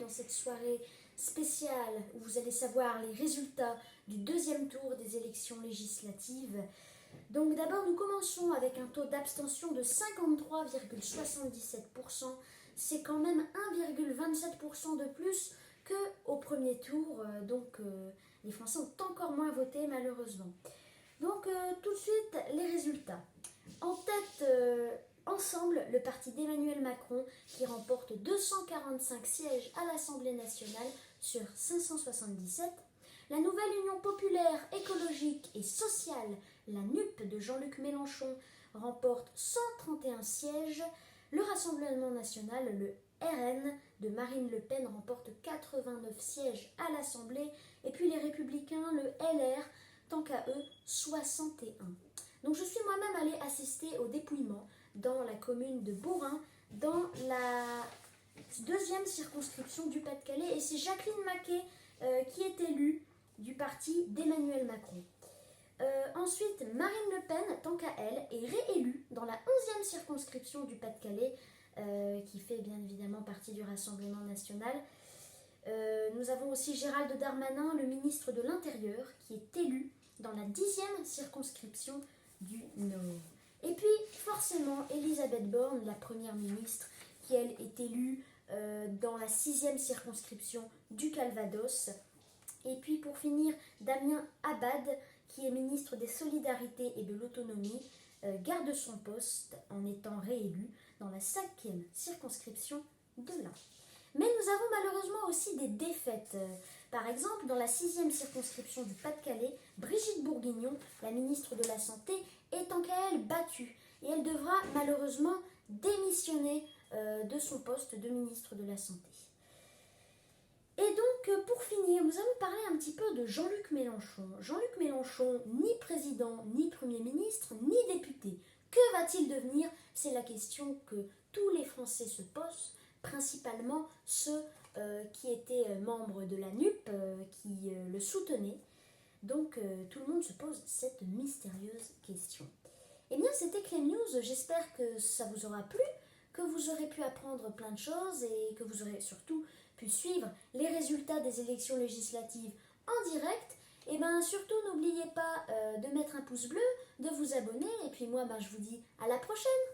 dans cette soirée spéciale où vous allez savoir les résultats du deuxième tour des élections législatives. Donc d'abord nous commençons avec un taux d'abstention de 53,77%. C'est quand même 1,27% de plus qu'au premier tour. Les Français ont encore moins voté malheureusement. Donc tout de suite les résultats. En tête ensemble le parti d'Emmanuel Macron qui remporte 245 sièges à l'Assemblée nationale sur 577. La nouvelle Union populaire, écologique et sociale, la NUP de Jean-Luc Mélenchon, remporte 131 sièges. Le Rassemblement national, le RN de Marine Le Pen, remporte 89 sièges à l'Assemblée. Et puis les Républicains, le LR, tant qu'à eux, 61. Donc je suis moi-même allée assister au dépouillement dans la commune de Beaurain, dans la deuxième circonscription du Pas-de-Calais. Et c'est Jacqueline Maquet qui est élue du parti d'Emmanuel Macron. Ensuite, Marine Le Pen, tant qu'à elle, est réélue dans la 11e circonscription du Pas-de-Calais, qui fait bien évidemment partie du Rassemblement national. Nous avons aussi Gérald Darmanin, le ministre de l'Intérieur, qui est élu dans la 10e circonscription du Nord. Et puis, forcément, Elisabeth Borne, la première ministre, qui elle est élue dans la 6e circonscription du Calvados. Et puis pour finir, Damien Abad, qui est ministre des Solidarités et de l'Autonomie, garde son poste en étant réélu dans la 5e circonscription de l'Ain. Mais nous avons malheureusement aussi des défaites. Par exemple, dans la 6e circonscription du Pas-de-Calais, Brigitte Bourguignon, la ministre de la Santé, est tant qu'à elle battue. Et elle devra malheureusement démissionner de son poste de ministre de la Santé. Et donc, pour finir, nous allons parler un petit peu de Jean-Luc Mélenchon. Jean-Luc Mélenchon, ni président, ni Premier ministre, ni député. Que va-t-il devenir? C'est la question que tous les Français se posent, principalement ceux qui étaient membres de la NUP, qui le soutenaient. Donc, tout le monde se pose cette mystérieuse question. Eh bien, c'était Clem News. J'espère que ça vous aura plu, que vous aurez pu apprendre plein de choses et que vous aurez surtout pu suivre les résultats des élections législatives en direct. Et bien surtout n'oubliez pas de mettre un pouce bleu, de vous abonner et puis moi je vous dis à la prochaine.